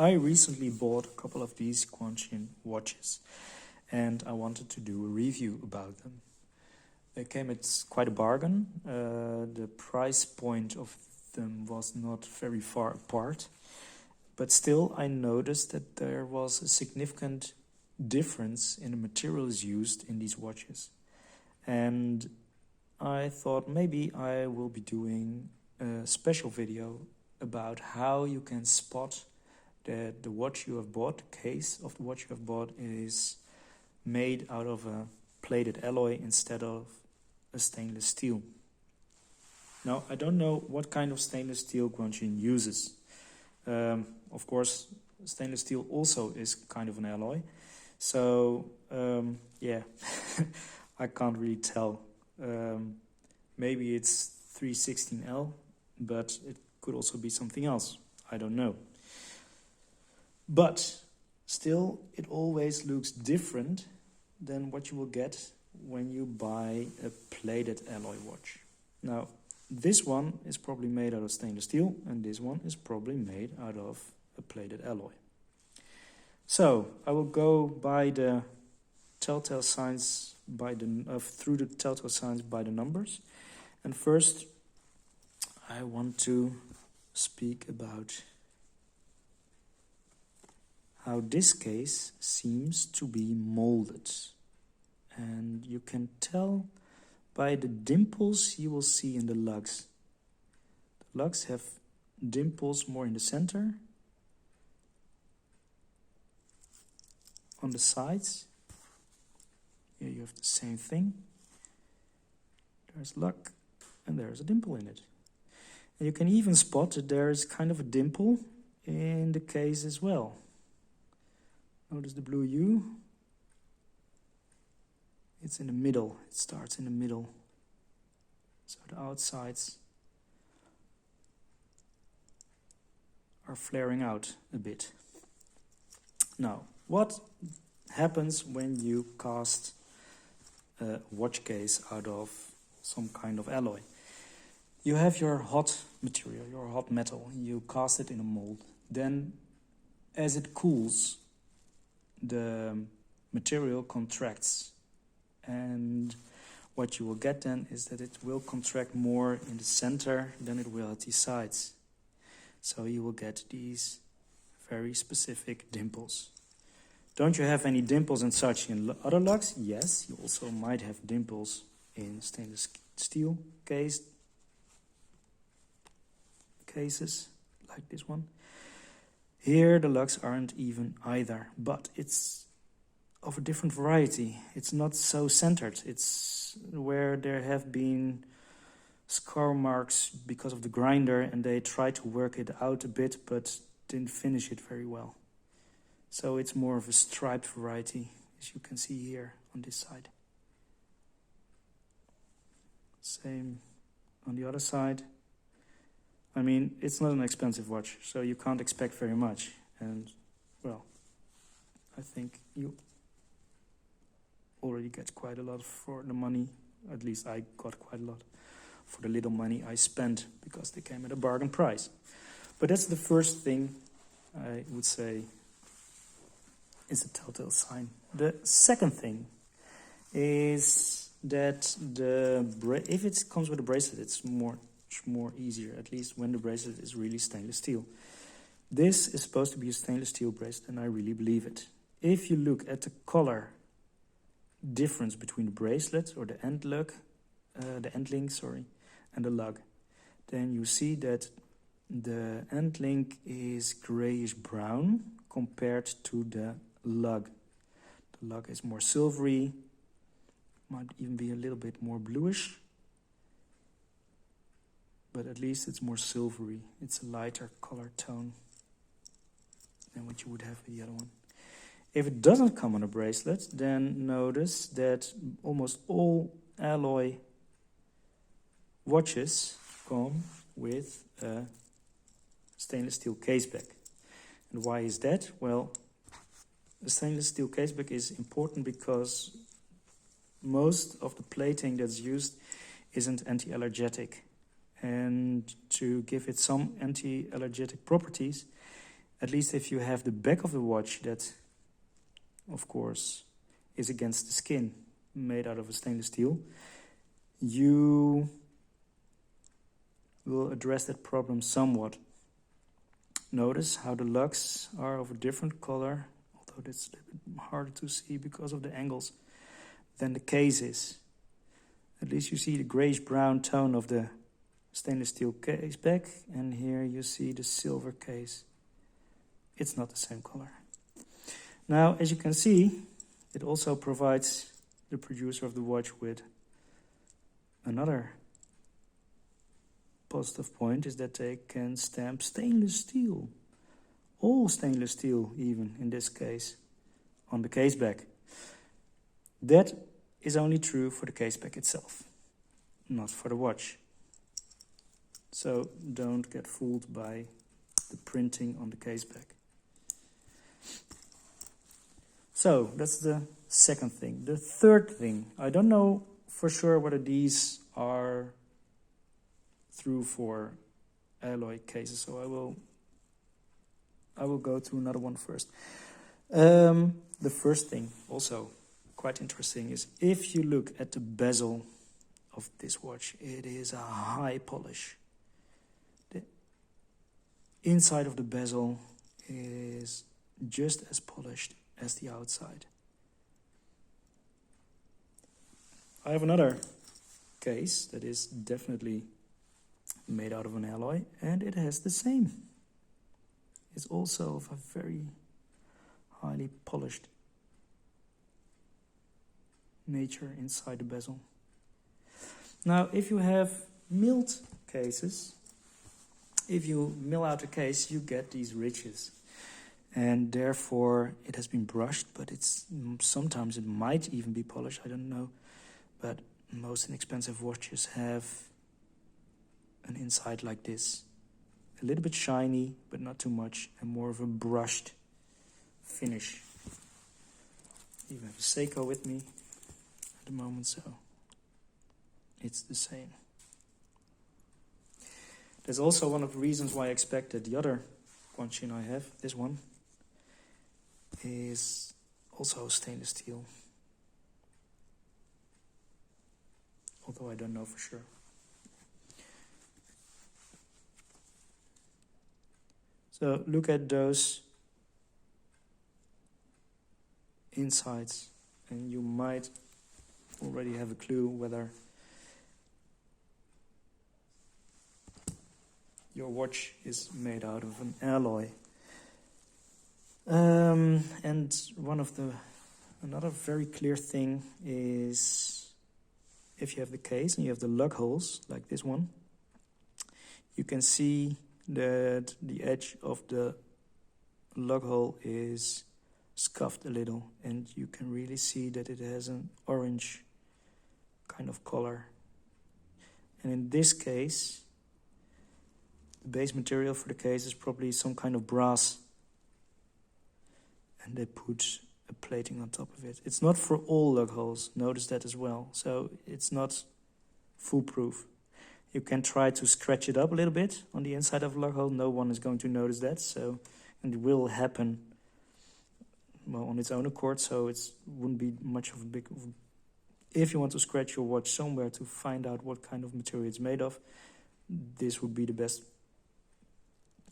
I recently bought a couple of these Quantian watches and I wanted to do a review about them. They came at quite a bargain. The price point of them was not very far apart, but still I noticed that there was a significant difference in the materials used in these watches. And I thought maybe I will be doing a special video about how you can spot that the watch you have bought, the case of the watch you have bought, is made out of a plated alloy instead of a stainless steel. Now, I don't know what kind of stainless steel Quantian uses. Of course, stainless steel also is kind of an alloy. So, yeah, I can't really tell. Maybe it's 316L, but it could also be something else. I don't know. But still, it always looks different than what you will get when you buy a plated alloy watch. Now, this one is probably made out of stainless steel, and this one is probably made out of a plated alloy. So, I will go by the telltale signs through the telltale signs by the numbers. And first, I want to speak about how this case seems to be molded. And you can tell by the dimples you will see in the lugs. The lugs have dimples more in the center, on the sides. Here you have the same thing. There's lug and there's a dimple in it. And you can even spot that there's kind of a dimple in the case as well. Notice the blue U. It's in the middle. It starts in the middle. So the outsides are flaring out a bit. Now, what happens when you cast a watch case out of some kind of alloy? You have your hot material, your hot metal. You cast it in a mold. Then, as it cools, the material contracts. And what you will get then is that it will contract more in the center than it will at the sides. So you will get these very specific dimples. Don't you have any dimples and such in other lugs? Yes, you also might have dimples in stainless steel cases, like this one. Here the lugs aren't even either, but it's of a different variety. It's not so centered. It's where there have been scar marks because of the grinder and they tried to work it out a bit but didn't finish it very well. So it's more of a striped variety, as you can see here on this side. Same on the other side. I mean, it's not an expensive watch, so you can't expect very much. And, well, I think you already get quite a lot for the money. At least I got quite a lot for the little money I spent because they came at a bargain price. But that's the first thing I would say is a telltale sign. The second thing is that if it comes with a bracelet, it's much more easier, at least when the bracelet is really stainless steel. This is supposed to be a stainless steel bracelet, and I really believe it. If you look at the color difference between the bracelet or the end link, and the lug, then you see that the end link is grayish brown compared to the lug. The lug is more silvery, might even be a little bit more bluish, but at least it's more silvery. It's a lighter color tone than what you would have with the other one. If it doesn't come on a bracelet, then notice that almost all alloy watches come with a stainless steel caseback. And why is that? Well, a stainless steel caseback is important because most of the plating that's used isn't anti-allergenic. And to give it some anti-allergenic properties, At least if you have the back of the watch that, of course, is against the skin, made out of a stainless steel, you will address that problem somewhat. Notice how the lugs are of a different color, although it's a little bit harder to see because of the angles, than the case is. At least you see the grayish brown tone of the stainless steel case back, and here you see the silver case. It's not the same color. Now, as you can see, it also provides the producer of the watch with another positive point, is that they can stamp stainless steel, all stainless steel even in this case, on the case back. That is only true for the case back itself, not for the watch. So don't get fooled by the printing on the case back. So that's the second thing. The third thing, I don't know for sure whether these are through for alloy cases, so I will go to another one first. The first thing, also quite interesting, is if you look at the bezel of this watch, it is a high polish. The inside of the bezel is just as polished as the outside. I have another case that is definitely made out of an alloy, and it has the same. It's also of a very highly polished nature inside the bezel. Now, if you have milled cases, if you mill out a case, you get these ridges. And therefore, it has been brushed, but sometimes it might even be polished, I don't know. But most inexpensive watches have an inside like this. A little bit shiny, but not too much, and more of a brushed finish. I even have a Seiko with me at the moment, so it's the same. There's also one of the reasons why I expect that the other Guanchin I have, this one, is also stainless steel. Although I don't know for sure. So look at those insides, and you might already have a clue whether your watch is made out of an alloy. And another very clear thing is, if you have the case and you have the lug holes like this one, you can see that the edge of the lug hole is scuffed a little, and you can really see that it has an orange kind of color. And in this case, the base material for the case is probably some kind of brass, and they put a plating on top of it. It's not for all lug holes, notice that as well, so it's not foolproof. You can try to scratch it up a little bit on the inside of a lug hole. No one is going to notice that, and it will happen on its own accord, so it wouldn't be much of a big... If you want to scratch your watch somewhere to find out what kind of material it's made of, this would be the best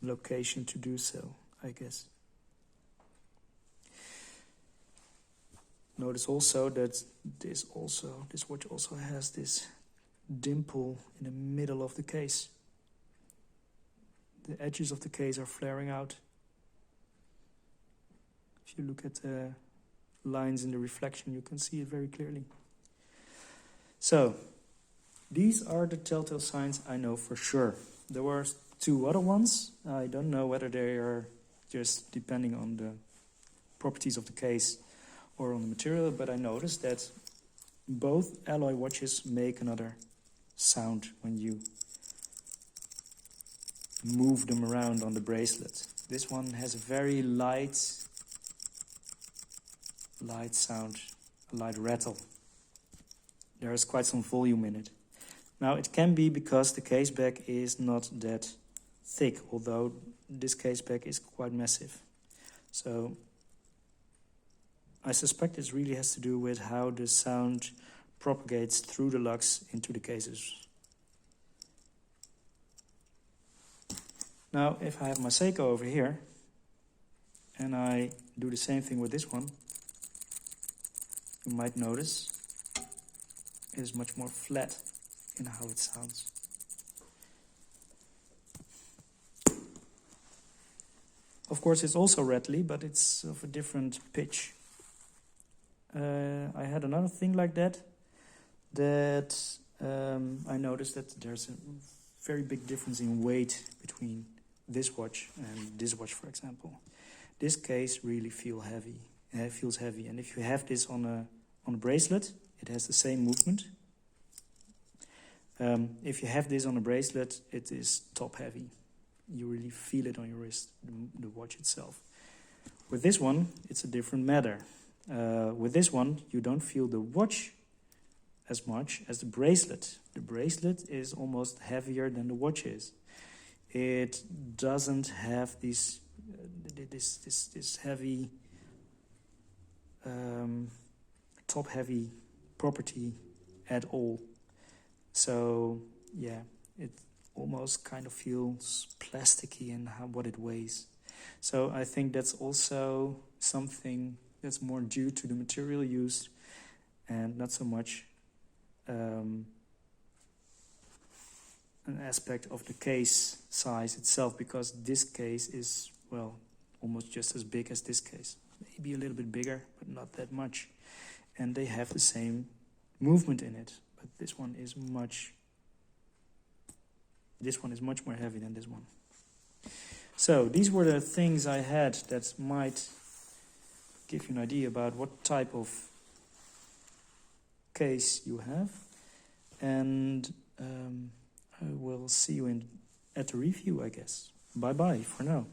location to do so, I guess. Notice also that this watch also has this dimple in the middle of the case. The edges of the case are flaring out. If you look at the lines in the reflection, you can see it very clearly. So, these are the telltale signs I know for sure. There were 2 other ones. I don't know whether they are just depending on the properties of the case or on the material, but I noticed that both alloy watches make another sound when you move them around on the bracelet. This one has a very light sound, a light rattle. There is quite some volume in it. Now, it can be because the case back is not that thick, although this caseback is quite massive. So I suspect this really has to do with how the sound propagates through the lugs into the cases. Now, if I have my Seiko over here, and I do the same thing with this one, you might notice it is much more flat in how it sounds. Of course, it's also rattly, but it's of a different pitch. I had another thing like that I noticed that there's a very big difference in weight between this watch and this watch, for example. This case really feels heavy, and if you have this on a bracelet, it has the same movement. If you have this on a bracelet, it is top heavy. You really feel it on your wrist, the watch itself. With this one, it's a different matter. With this one, you don't feel the watch as much as the bracelet. The bracelet is almost heavier than the watch is. It doesn't have this heavy, top heavy property at all. So yeah, it almost kind of feels plasticky in what it weighs. So I think that's also something that's more due to the material used and not so much an aspect of the case size itself, because this case is, well, almost just as big as this case. Maybe a little bit bigger, but not that much. And they have the same movement in it, but this one is much more heavy than this one. So these were the things I had that might give you an idea about what type of case you have. And I will see you at the review, I guess. Bye-bye for now.